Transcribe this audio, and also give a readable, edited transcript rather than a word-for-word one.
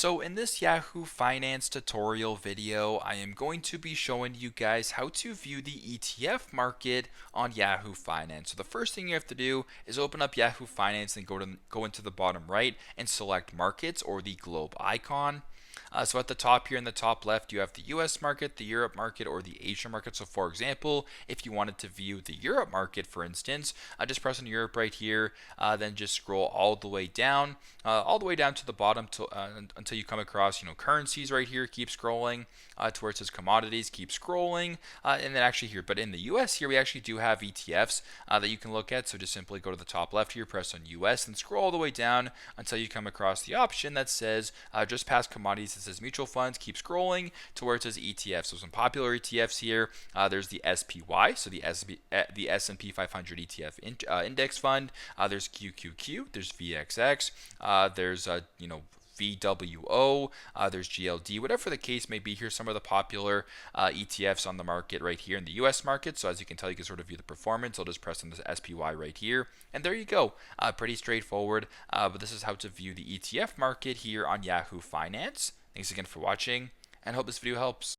So in this Yahoo Finance tutorial video, I am going to be showing you guys how to view the ETF market on Yahoo Finance. So the first thing you have to do is open up Yahoo Finance and go into the bottom right and select markets or the globe icon. So at the top here in the top left, you have the US market, the Europe market, or the Asia market. So for example, if you wanted to view the Europe market, for instance, just press on Europe right here, then just scroll all the way down, to the bottom until you come across, currencies right here. Keep scrolling to where it says commodities. Keep scrolling, and then actually here, but in the US here, we actually do have ETFs that you can look at. So just simply go to the top left here, press on US, and scroll all the way down until you come across the option that says just past commodities. It says mutual funds. Keep scrolling to where it says ETFs. So some popular ETFs here. There's the SPY, so the S&P 500 ETF index fund. There's QQQ. There's VXX. There's VWO, there's GLD, whatever the case may be. Here's some of the popular ETFs on the market right here in the US market. So as you can tell, you can sort of view the performance. I'll just press on this SPY right here, and there you go. Pretty straightforward, but this is how to view the ETF market here on Yahoo Finance. Thanks again for watching, and hope this video helps.